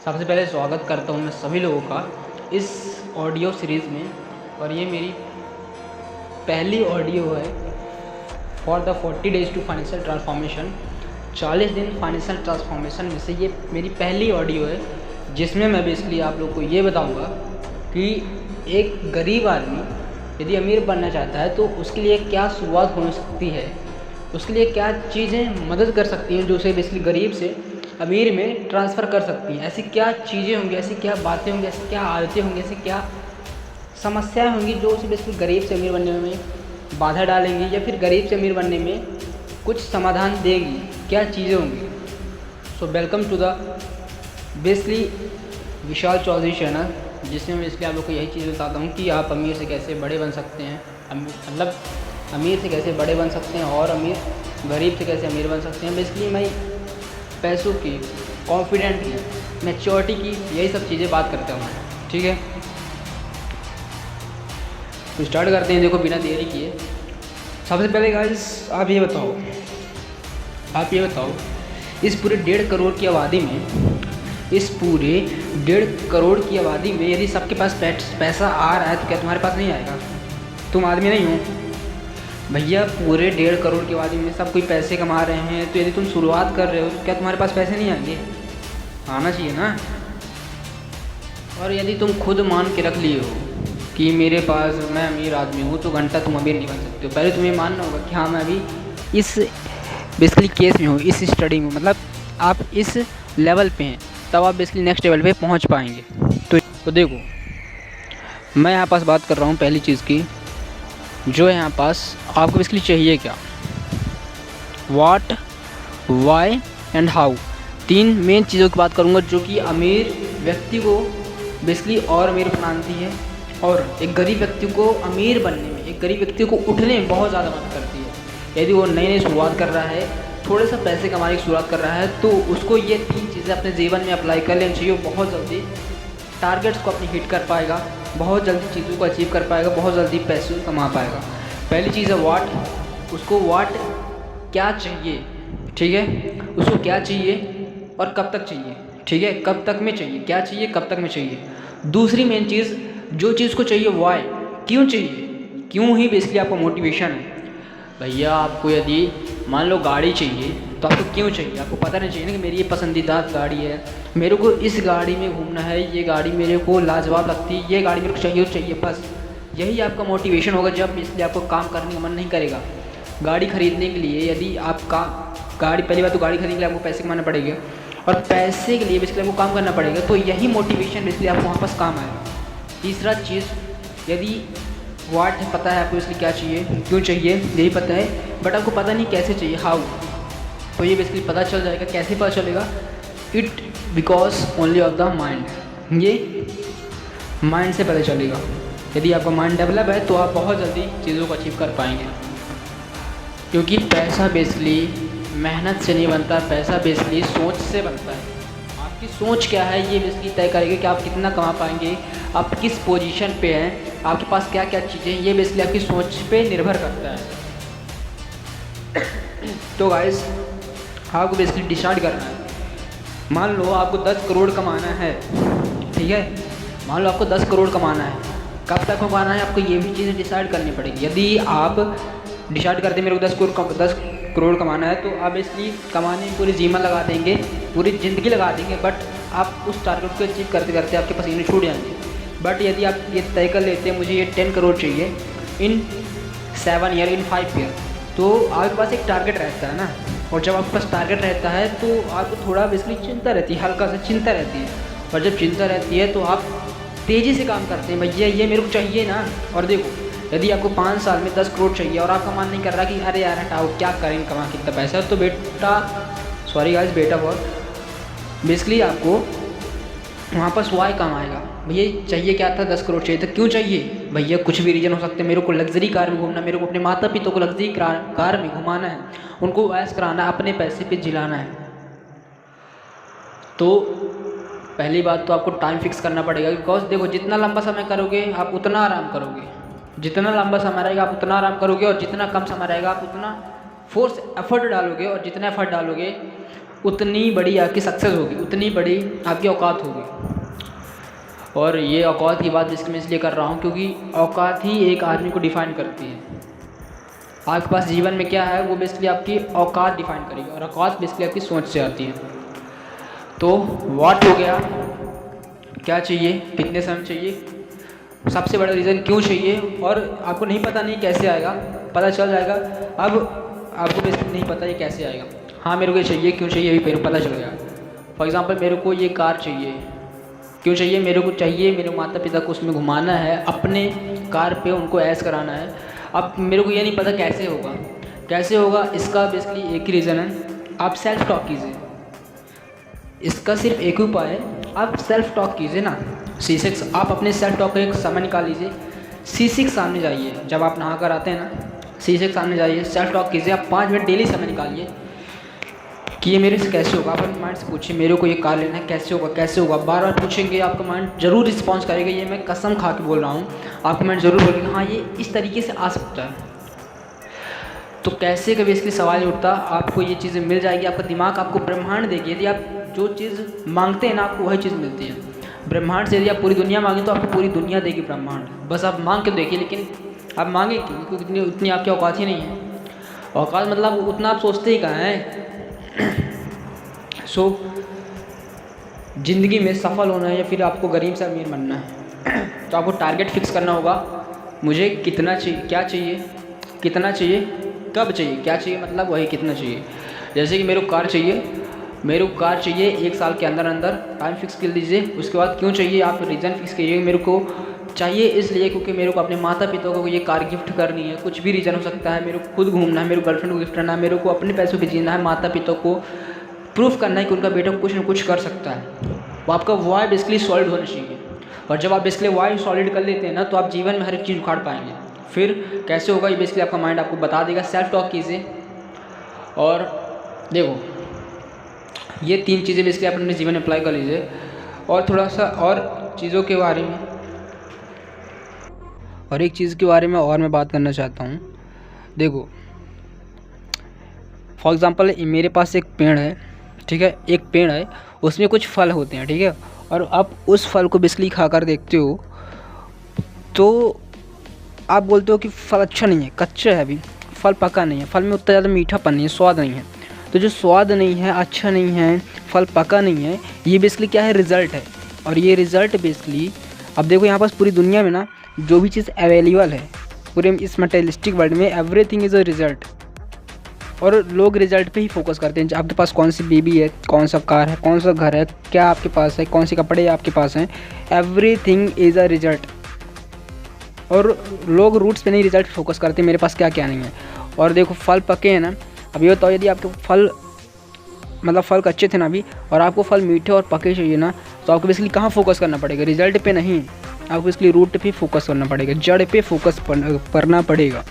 सबसे पहले स्वागत करता हूँ मैं सभी लोगों का इस ऑडियो सीरीज़ में। और ये मेरी पहली ऑडियो है for the 40 days to financial transformation. 40 दिन फाइनेंशियल ट्रांसफॉर्मेशन में से ये मेरी पहली ऑडियो है जिसमें मैं बेसिकली आप लोग को ये बताऊँगा कि एक गरीब आदमी यदि अमीर बनना चाहता है तो उसके लिए क्या शुरुआत हो सकती है, उसके लिए क्या चीज़ें मदद कर सकती हैं जो उसे बेसिकली गरीब से अमीर में ट्रांसफ़र कर सकती हैं। ऐसी क्या चीज़ें होंगी, ऐसी क्या बातें होंगी, ऐसी क्या आदतें होंगी, ऐसी क्या समस्याएं होंगी जो उसे बेसिकली गरीब से अमीर बनने में बाधा डालेंगी या फिर गरीब से अमीर बनने में कुछ समाधान देंगी। क्या चीज़ें होंगी? So welcome to the basically Vishal Chaudhary channel, जिसमें मैं इसलिए आप लोग को यही चीज़ बताता हूँ कि आप अमीर से कैसे बड़े बन सकते हैं, मतलब अमीर से कैसे बड़े बन सकते हैं और गरीब से कैसे अमीर बन सकते हैं। बेसिकली मैं पैसों की, कॉन्फिडेंट की, मैच्योरिटी की, यही सब चीज़ें बात करता हूँ। ठीक है, तो स्टार्ट करते हैं। देखो बिना देरी किए सबसे पहले गाइस आप ये बताओ इस पूरे 1.5 करोड़ की आबादी में, इस पूरे 1.5 करोड़ की आबादी में यदि सबके पास पैसा आ रहा है तो क्या तुम्हारे पास नहीं आएगा? तुम आदमी नहीं हो भैया। पूरे 1.5 करोड़ की आबादी में सब कोई पैसे कमा रहे हैं तो यदि तुम शुरुआत कर रहे हो तो क्या तुम्हारे पास पैसे नहीं आएंगे? आना चाहिए ना। और यदि तुम खुद मान के रख लिए हो कि मेरे पास, मैं अमीर आदमी हूँ, तो घंटा तुम अमीर नहीं बन सकते हो। पहले तुम्हें मानना होगा कि हाँ मैं अभी इस बेसिकली केस में हूँ, इस स्टडी में, मतलब आप इस लेवल पे हैं, तब आप बेसिकली नेक्स्ट लेवल पे पहुँच पाएंगे। तो देखो मैं यहाँ पास बात कर रहा हूँ पहली चीज़ की, जो है यहाँ पास आपको बेसिकली चाहिए क्या, what, why and how. 3 main चीज़ों की बात करूँगा जो कि अमीर व्यक्ति को बेसिकली और अमीर बनाती है और एक गरीब व्यक्ति को अमीर बनने में, एक गरीब व्यक्ति को उठने में बहुत ज़्यादा मदद करती है। यदि वो नई शुरुआत कर रहा है, थोड़े सा पैसे कमाने की शुरुआत कर रहा है, तो उसको ये 3 चीज़ें अपने जीवन में अप्लाई कर लेनी चाहिए। बहुत जल्दी टारगेट्स को अपनी हिट कर पाएगा, बहुत जल्दी चीज़ों को अचीव कर पाएगा, बहुत जल्दी पैसे कमा पाएगा। पहली चीज़ है व्हाट, उसको व्हाट क्या चाहिए, ठीक है, उसको क्या चाहिए और कब तक चाहिए, ठीक है, कब तक में चाहिए, क्या चाहिए, कब तक में चाहिए। दूसरी मेन चीज़ जो चीज़ को चाहिए वाई, क्यों चाहिए, क्यों ही बेसिकली आपका मोटिवेशन है। भैया आपको यदि मान लो गाड़ी चाहिए तो आपको क्यों चाहिए, आपको पता नहीं चाहिए ना कि मेरी ये पसंदीदा गाड़ी है, मेरे को इस गाड़ी में घूमना है, ये गाड़ी मेरे को लाजवाब लगती है, ये गाड़ी मेरे को चाहिए, बस यही आपका मोटिवेशन होगा। जब इसलिए आपको काम करने का मन नहीं करेगा। गाड़ी खरीदने के लिए यदि आपका पहली बात तो गाड़ी खरीदने के लिए आपको पैसे कमाना पड़ेगा और पैसे के लिए बेसिकली आपको काम करना पड़ेगा, तो यही मोटिवेशन बेसिकली आपको वहाँ पास काम आएगा। तीसरा चीज़, यदि व्हाट है पता है आपको इसलिए क्या चाहिए, क्यों चाहिए यही पता है, बट आपको पता नहीं कैसे चाहिए, हाउ, तो ये बेसिकली पता चल जाएगा। कैसे पता चलेगा? It because only of the mind, ये माइंड से पता चलेगा। यदि आपका माइंड डेवलप है तो आप बहुत जल्दी चीज़ों को अचीव कर पाएंगे, क्योंकि पैसा बेसिकली मेहनत से नहीं बनता, पैसा बेसिकली सोच से बनता है। आपकी सोच क्या है ये बेसिकली तय करेगी कि आप कितना कमा पाएंगे, आप किस पोजीशन पे हैं, आपके पास क्या क्या चीज़ें, ये बेसिकली आपकी सोच पे निर्भर करता है। तो गाइस आपको बेसिकली डिसाइड करना है। मान लो आपको 10 करोड़ कमाना है, ठीक है, मान लो आपको 10 करोड़ कमाना है, कब तक कमाना है आपको ये भी चीज़ें डिसाइड करनी पड़ेगी। यदि आप डिसाइड करते मेरे को 10 करोड़ कमाना है तो आप इसलिए कमाने में पूरी जीवन लगा देंगे, पूरी ज़िंदगी लगा देंगे, बट आप उस टारगेट को अचीव करते करते आपके पसीने छूट जाएंगे। बट यदि आप ये तय कर लेते हैं मुझे ये 10 करोड़ चाहिए इन 7 ईयर, इन 5 ईयर, तो आपके पास एक टारगेट रहता है ना, और जब आपके पास टारगेट रहता है तो आपको थोड़ा बेसिकली चिंता रहती है, हल्का सा चिंता रहती है, और जब चिंता रहती है तो आप तेज़ी से काम करते हैं, भैया ये मेरे को चाहिए ना। और देखो यदि आपको 5 साल में 10 करोड़ चाहिए और आपका मन नहीं कर रहा कि अरे यार हटाओ क्या करेंगे कमा कितना पैसा, तो बेटा बहुत बेसिकली आपको वहाँ पर वाई कम आएगा। भैया चाहिए क्या था, 10 करोड़ चाहिए था, क्यों चाहिए भैया, कुछ भी रीज़न हो सकते हैं, मेरे को लग्जरी कार में घूमना, मेरे को अपने माता पिता को लग्जरी कार में घुमाना है, उनको ऐश कराना है, अपने पैसे पे जिलाना है। तो पहली बात तो आपको टाइम फिक्स करना पड़ेगा, बिकॉज देखो जितना लंबा समय करोगे आप उतना आराम करोगे, जितना लंबा समय रहेगा आप उतना आराम करोगे, और जितना कम समय रहेगा आप उतना फोर्स एफर्ट डालोगे, और जितना एफर्ट डालोगे उतनी बड़ी आपकी सक्सेस होगी, उतनी बड़ी आपकी औकात होगी। और ये औकात की बात मैं इसलिए कर रहा हूँ क्योंकि औकात ही एक आदमी को डिफ़ाइन करती है। आपके पास जीवन में क्या है वो बेसिकली आपकी औकात डिफ़ाइन करेगी, और औकात बेसिकली आपकी सोच से आती है। तो व्हाट हो गया, क्या चाहिए, कितने समय चाहिए, सबसे बड़ा रीज़न क्यों चाहिए, और आपको नहीं पता नहीं कैसे आएगा, पता चल जाएगा। अब आपको बेसिकली नहीं पता ये कैसे आएगा, हाँ मेरे को ये चाहिए, क्यों चाहिए, ये मेरे को पता चल गया। फॉर एग्ज़ाम्पल मेरे को ये कार चाहिए, क्यों चाहिए, मेरे को चाहिए, मेरे माता पिता को उसमें घुमाना है, अपने कार पे उनको ऐश कराना है। अब मेरे को ये नहीं पता कैसे होगा, कैसे होगा, इसका बेसिकली एक ही रीज़न है, आप सेल्फ टॉक कीजिए। इसका सिर्फ एक ही उपाय है, आप सेल्फ टॉक कीजिए ना। C6 आप अपने सेल्फ टॉक का एक समय निकाल लीजिए, C6 सामने जाइए, जब आप नहा कर आते हैं ना, C6 सामने जाइए, सेल्फ टॉक कीजिए। आप 5 मिनट डेली समय निकालिए कि ये मेरे से कैसे होगा। आप अपने माइंड से पूछिए, मेरे को ये कार लेना है, कैसे होगा, कैसे होगा। बार बार पूछेंगे, आपका माइंड जरूर रिस्पॉन्स करेगा। ये मैं कसम खा के बोल रहा हूँ, आपका माइंड जरूर बोलेगा हाँ ये इस तरीके से आ सकता है। तो कैसे कभी इसके सवाल नहीं उठता, आपको ये चीज़ें मिल जाएगी। आपका दिमाग आपको ब्रह्मांड देगी। यदि आप जो चीज़ मांगते हैं ना, आपको वही चीज़ मिलती है ब्रह्मांड से। यदि आप पूरी दुनिया मांगे तो आपको पूरी दुनिया देगी ब्रह्मांड। बस आप मांग के देखिए, लेकिन आप मांगे क्यों, क्योंकि उतनी आपकी औकात ही नहीं है। औकात मतलब उतना आप सोचते ही कहाँ हैं। सो ज़िंदगी में सफल होना है या फिर आपको गरीब से अमीर बनना है तो आपको टारगेट फिक्स करना होगा। मुझे कितना चाहिए, क्या चाहिए, कितना चाहिए, कब चाहिए, क्या चाहिए, मतलब वही कितना चाहिए। जैसे कि मेरे को कार चाहिए 1 साल के अंदर अंदर, टाइम फिक्स कर लीजिए। उसके बाद क्यों चाहिए, आप रीज़न फिक्स कीजिए। मेरे को चाहिए इसलिए क्योंकि मेरे को अपने माता पिता को ये कार गिफ्ट करनी है। कुछ भी रीज़न हो सकता है, मेरे को खुद घूमना है, मेरे गर्लफ्रेंड को गिफ्ट करना है, मेरे को अपने पैसों पे जीना है, माता पिता को प्रूफ करना है कि उनका बेटा कुछ ना कुछ कर सकता है। वो आपका वाई बेसिकली सॉलिड होना चाहिए। और जब आप बेसिकली वाई सॉलिड कर लेते हैं ना, तो आप जीवन में हर एक चीज़ उखाड़ पाएंगे। फिर कैसे होगा, ये बेसिकली आपका माइंड आपको बता देगा। सेल्फ टॉक कीजिए। और देखो ये 3 चीज़ें बेसिकली आप अपने जीवन में अप्लाई कर लीजिए। और थोड़ा सा और चीज़ों के बारे में, और एक चीज़ के बारे में और मैं बात करना चाहता हूँ। देखो फॉर एग्ज़ाम्पल मेरे पास एक पेड़ है, ठीक है, एक पेड़ है, उसमें कुछ फल होते हैं, ठीक है, और आप उस फल को बेसिकली खा कर देखते हो तो आप बोलते हो कि फल अच्छा नहीं है, कच्चा है, अभी फल पका नहीं है, फल में उतना ज़्यादा मीठापन नहीं है, स्वाद नहीं है। तो जो स्वाद नहीं है, अच्छा नहीं है, फल पका नहीं है, ये बेसिकली क्या है, रिज़ल्ट है। और ये रिज़ल्ट बेसिकली अब देखो यहाँ पास पूरी दुनिया में ना जो भी चीज़ अवेलेबल है पूरे इस मटेरियलिस्टिक वर्ल्ड में, एवरीथिंग इज़ अ रिज़ल्ट। और लोग रिज़ल्ट पे ही फोकस करते हैं। आपके पास कौन सी बेबी है, कौन सा कार है, कौन सा घर है, क्या आपके पास है, कौन से कपड़े आपके पास हैं, एवरीथिंग इज़ अ रिज़ल्ट। और लोग रूट्स पे नहीं, रिज़ल्ट फोकस करते हैं, मेरे पास क्या क्या नहीं है। और देखो फल पके हैं ना, अब ये बताओ यदि आपके फल मतलब फल कच्चे थे ना अभी, और आपको फल मीठे और पके चाहिए ना, तो आपको बेसिकली कहाँ फोकस करना पड़ेगा, रिज़ल्ट पे नहीं, आपको बेसिकली रूट पे फोकस करना पड़ेगा, जड़ पे फोकस करना पड़ेगा।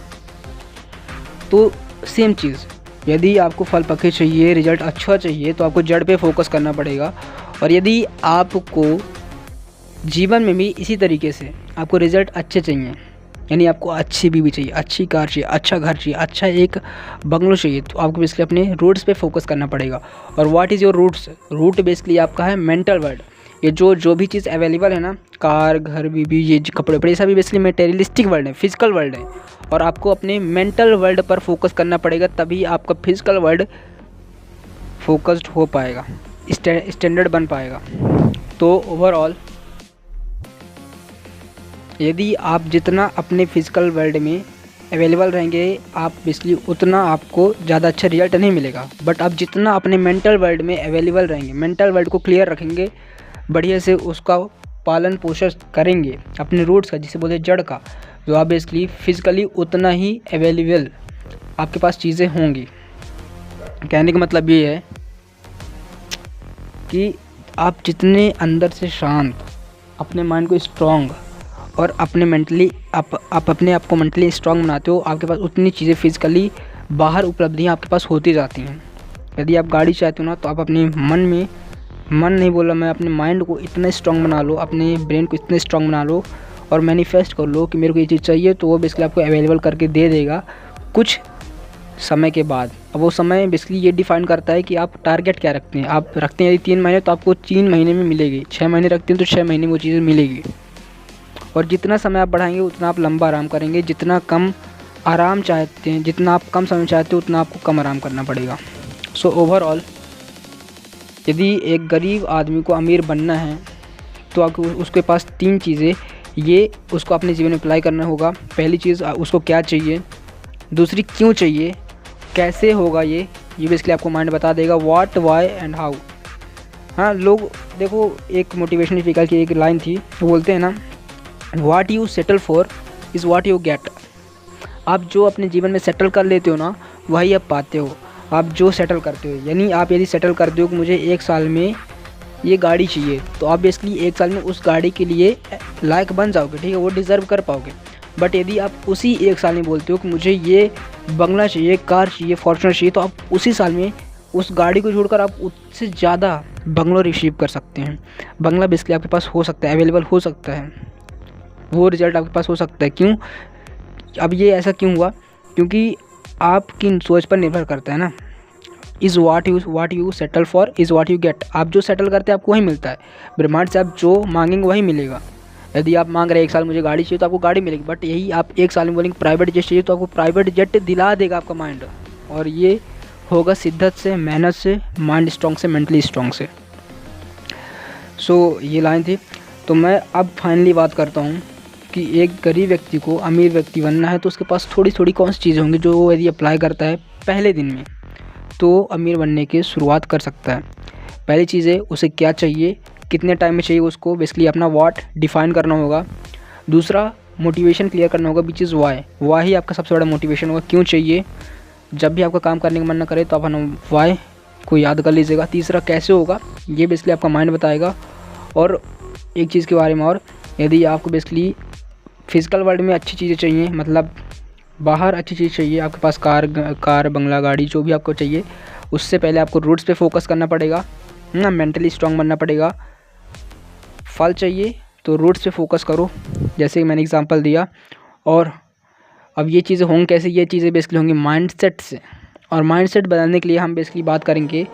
तो सेम चीज़, यदि आपको फल पके चाहिए, रिज़ल्ट अच्छा चाहिए, तो आपको जड़ पे फोकस करना पड़ेगा। और यदि आपको जीवन में भी इसी तरीके से आपको रिज़ल्ट अच्छे चाहिए, यानी आपको अच्छी बीवी चाहिए, अच्छी कार चाहिए, अच्छा घर चाहिए, अच्छा एक बंगलो चाहिए, तो आपको बेसिकली अपने रूट्स पे फोकस करना पड़ेगा। और what is your roots, root basically आपका है मेंटल वर्ल्ड। ये जो भी चीज़ अवेलेबल है ना, कार, घर, बीवी, ये कपड़े उपड़े, ये सभी बेसिकली मटेरियलिस्टिक वर्ल्ड है, फिजिकल वर्ल्ड है। और आपको अपने मेंटल वर्ल्ड पर फोकस करना पड़ेगा, तभी आपका फिजिकल वर्ल्ड फोकस्ड हो पाएगा, स्टैंडर्ड बन पाएगा। तो ओवरऑल यदि आप जितना अपने फिजिकल वर्ल्ड में अवेलेबल रहेंगे, आप बेसिकली उतना आपको ज़्यादा अच्छा रिजल्ट नहीं मिलेगा। बट आप जितना अपने मेंटल वर्ल्ड में अवेलेबल रहेंगे, मेंटल वर्ल्ड को क्लियर रखेंगे, बढ़िया से उसका पालन पोषण करेंगे अपने रूट्स का, जिसे बोलते हैं जड़ का, तो आप बेसिकली फिजिकली उतना ही अवेलेबल आपके पास चीज़ें होंगी। कहने का मतलब ये है कि आप जितने अंदर से शांत, अपने माइंड को स्ट्रॉन्ग और अपने मेंटली आप अपने आप को मेंटली स्ट्रॉन्ग बनाते हो, आपके पास उतनी चीज़ें फिजिकली बाहर उपलब्धियाँ आपके पास होती जाती हैं। यदि आप गाड़ी चाहते हो ना, तो आप अपने मन नहीं बोला मैं, अपने माइंड को इतना स्ट्रॉन्ग बना लो, अपने ब्रेन को इतना स्ट्रॉन्ग बना लो और मैनिफेस्ट कर लो कि मेरे को ये चीज़ चाहिए, तो वो बेसिकली आपको अवेलेबल करके दे देगा। कुछ समय के बाद। अब वो समय बेसिकली ये डिफाइन करता है कि आप टारगेट क्या रखते हैं। आप रखते हैं यदि 3 महीने तो आपको 3 महीने में मिलेगी, 6 महीने रखते हैं तो 6 महीने में वो चीज़ें मिलेगी। और जितना समय आप बढ़ाएंगे उतना आप लंबा आराम करेंगे, जितना कम आराम चाहते हैं, जितना आप कम समय चाहते हो उतना आपको कम आराम करना पड़ेगा। सो ओवरऑल यदि एक गरीब आदमी को अमीर बनना है तो आपको उसके पास 3 चीज़ें ये उसको अपने जीवन में अप्लाई करना होगा। पहली चीज़ उसको क्या चाहिए, दूसरी क्यों चाहिए, कैसे होगा ये बेसिकली आपको माइंड बता देगा, व्हाट, वाई एंड हाउ। हाँ, लोग देखो, एक मोटिवेशनल स्पीकर की एक लाइन थी, वो बोलते हैं ना, what you settle for is what you get. आप जो अपने जीवन में सेटल कर लेते हो ना, वही आप पाते हो। आप जो सेटल करते हो, यानी आप यदि सेटल करते हो कि मुझे 1 साल में ये गाड़ी चाहिए, तो आप बेसिकली 1 साल में उस गाड़ी के लिए लायक बन जाओगे, ठीक है, वो डिज़र्व कर पाओगे। बट यदि आप उसी 1 साल में बोलते हो कि मुझे ये बंगला चाहिए, कार चाहिए, फॉर्च्यूनर चाहिए, तो आप उसी साल में उस गाड़ी को छोड़कर आप उससे ज़्यादा बंगलो रिसीव कर सकते हैं। बंगला बेसिकली आपके पास हो सकता है, अवेलेबल हो सकता है, वो रिज़ल्ट आपके पास हो सकता है। क्यों? अब ये ऐसा क्यों हुआ? क्योंकि आपकी सोच पर निर्भर करता है ना। Is what you settle for is what you get. आप जो सेटल करते हैं आपको वही मिलता है। ब्रह्मांड से आप जो मांगेंगे वही मिलेगा। यदि आप मांग रहे हैं 1 साल मुझे गाड़ी चाहिए तो आपको गाड़ी मिलेगी, बट यही आप 1 साल में बोलेंगे प्राइवेट जेट चाहिए तो आपको प्राइवेट जेट दिला देगा आपका माइंड। और ये होगा शिद्दत से, मेहनत से, माइंड स्ट्रॉन्ग से, मेंटली स्ट्रॉन्ग से। सो ये लाइन थी। तो मैं अब फाइनली बात करता हूँ कि एक गरीब व्यक्ति को अमीर व्यक्ति बनना है तो उसके पास थोड़ी थोड़ी कौन सी चीज़ें होंगी जो वो यदि अप्लाई करता है पहले दिन में तो अमीर बनने की शुरुआत कर सकता है। पहली चीज़ है उसे क्या चाहिए, कितने टाइम में चाहिए, उसको बेसिकली अपना व्हाट डिफाइन करना होगा। दूसरा, मोटिवेशन क्लियर करना होगा, which is why. Why he आपका सबसे बड़ा मोटिवेशन होगा, क्यों चाहिए। जब भी आपका काम करने का मन ना करे तो आप वाई को याद कर लीजिएगा। तीसरा, कैसे होगा, ये बेसिकली आपका माइंड बताएगा। और एक चीज़ के बारे में और, यदि आपको बेसिकली फिज़िकल वर्ल्ड में अच्छी चीज़ें चाहिए, मतलब बाहर अच्छी चीज़ चाहिए, आपके पास कार बंगला गाड़ी जो भी आपको चाहिए, उससे पहले आपको रूट्स पे फोकस करना पड़ेगा ना, मेंटली स्ट्रांग बनना पड़ेगा। फल चाहिए तो रूट्स पे फोकस करो, जैसे कि मैंने एग्जांपल दिया। और अब ये चीज़ें होंगी कैसे, ये चीज़ें बेसिकली होंगी माइंडसेट से। और माइंडसेट बदलने के लिए हम बेसिकली बात करेंगे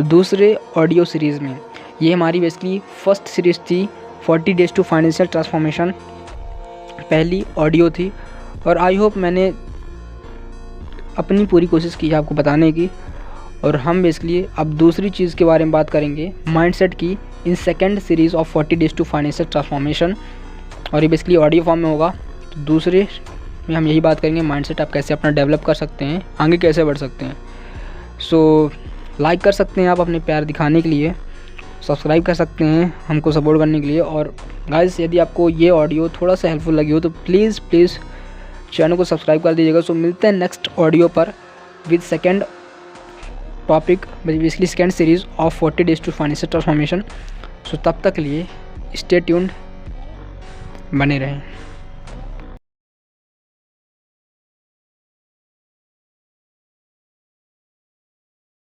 दूसरे ऑडियो सीरीज़ में। ये हमारी बेसिकली फर्स्ट सीरीज़ थी 40 डेज़ टू फाइनेंशियल ट्रांसफॉर्मेशन, पहली ऑडियो थी। और आई होप मैंने अपनी पूरी कोशिश की है आपको बताने की। और हम बेसिकली अब दूसरी चीज़ के बारे में बात करेंगे, माइंडसेट की, in second series of 40 days to financial transformation. और ये बेसिकली ऑडियो फॉर्म में होगा। तो दूसरे में हम यही बात करेंगे माइंडसेट आप कैसे अपना डेवलप कर सकते हैं, आगे कैसे बढ़ सकते हैं। सो लाइक कर सकते हैं आप अपने प्यार दिखाने के लिए, सब्सक्राइब कर सकते हैं हमको सपोर्ट करने के लिए। और गाइस, यदि आपको ये ऑडियो थोड़ा सा हेल्पफुल लगी हो तो प्लीज़ चैनल को सब्सक्राइब कर दीजिएगा। सो मिलते हैं नेक्स्ट ऑडियो पर with second topic, basically second series of 40 days to financial transformation. So तब तक के लिए स्टे ट्यून्ड, बने रहें।